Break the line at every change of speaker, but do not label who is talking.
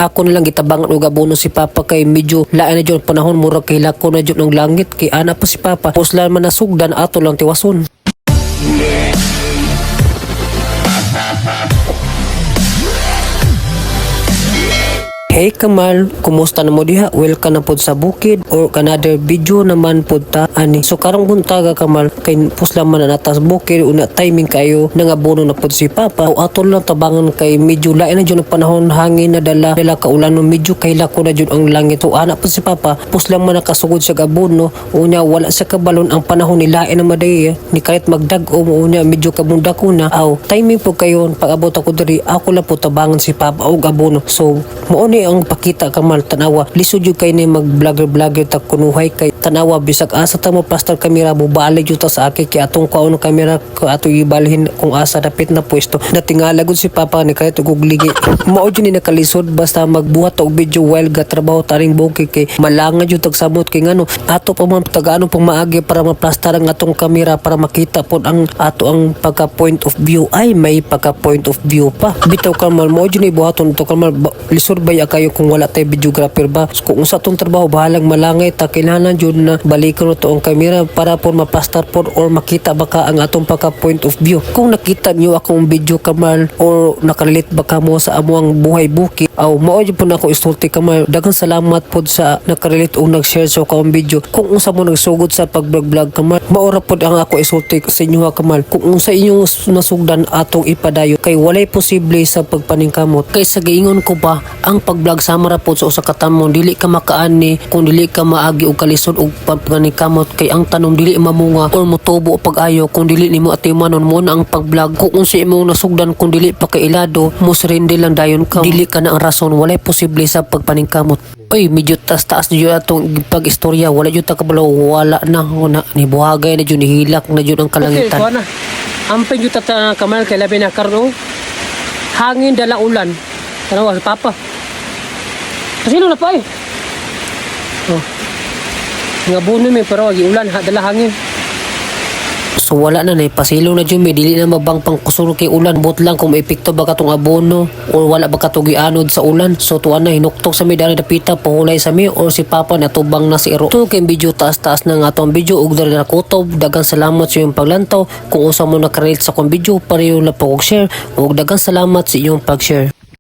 ako na lang gitabangan og abono si Papa kay medyo lain na jud panahon murag kay lako na jud ng langit kay ana pa si Papa puslan man nasugdan ato lang tiwason. Hey Kamal, kumusta na mo diha? Welcome na pod sa bukid or another video naman pod ta ani. So karong buntaga Kamal kay pusla man na natas bukid una timing kayo nangabono na pod si Papa. O ato lang tabangan kay medyo lain na jud panahon hangin na dala ka ulan medyo kay lako na jud ang langit. So ana pod si Papa pusla man nakasugod sa gabono unya wala sa kabalon ang panahon ni lain na maday ni kahit magdag-o unya medyo kabunda ko na. Aw timing po kayo pag abot ako diri ako lang po tabangan si Papa og abono. So mo ang pakita Kamal tanawa lisod jud kay ni mag vlogger ta kunuhay kay tanawa bisag asa ta mo plaster kamera bubalik jud ta sa aki kay atong kauno kamera ko ato ibalhin kung asa dapit na pwesto natingala gud si Papa ni kay tugugligi mao jud ni nakalisod basta magbuhat og video while ga trabaho taring bukid kay malanga jud tag sabot kay ngano ato pa man tagaano pang maagi para maplaster ang atong kamera para makita pod ang ato ang pagka point of view ay may pagka point of view pa bitaw Kamal mao jud ni buhaton to Kamal lisod ba kayo kung wala tay videographer ba so, kung sa tong trabaho bahalang malangay ta kinahanglan jud na balikan to ang kamera para po mapastar po or makita baka ang atong pagka point of view kung nakita niyo akong video Kamal or nakarelate ba kamo sa amuang buhay bukid aw mao jud po nako isulti Kamal daghang salamat pod sa nakarelate o nag-share sa akong video kung unsa mo nagsugod sa pag-vlog Kamal maura pod ang ako isulti sa inyo Kamal kung unsa inyong nasugdan atong ipadayo kay walay posible sa pagpaningkamot kay sa giingon ko ba ang pag-vlog sama ra pod sa usa ka tanom dili ka makaani kung dili ka maagi og kalisod og pagpanikamot kay ang tanom dili mamunga or motubo pag-ayo kung dili nimo atimanon mo na ang pag-vlog kung unsa imong nasugdan kung dili pa kay ilado mo surrender lang dayon ka dili ka na ang rason walay posible sa pagpaningkamot. Oy, medyo taas-taas na yun atong pag-istorya. Wala yun takabalaw. Wala na. Nibuhagay na yun. Nihilak na yun ang kalangitan. Okay, ampin yun tata Kamal kay labi na karon. Hangin dala ulan. Tanawa si Papa. Sino na pa eh? Oh. Nga buno may pero agi ulan. Dala hangin. So wala na pasilong na dyan may dili na mabang pang kusuro kay ulan but lang kung maepekto ba katong abono or wala ba katugi anod sa ulan so tuwan na hinuktok sa may dali dapita pahulay sa mi or si Papa natubang na si Ero. So kay video taas-taas na nga atong video ug dali na kutob dagang salamat sa iyong paglantaw kung usa mo nakarelate sa akong video pareho na po og share ug dagang salamat sa iyong pag-share.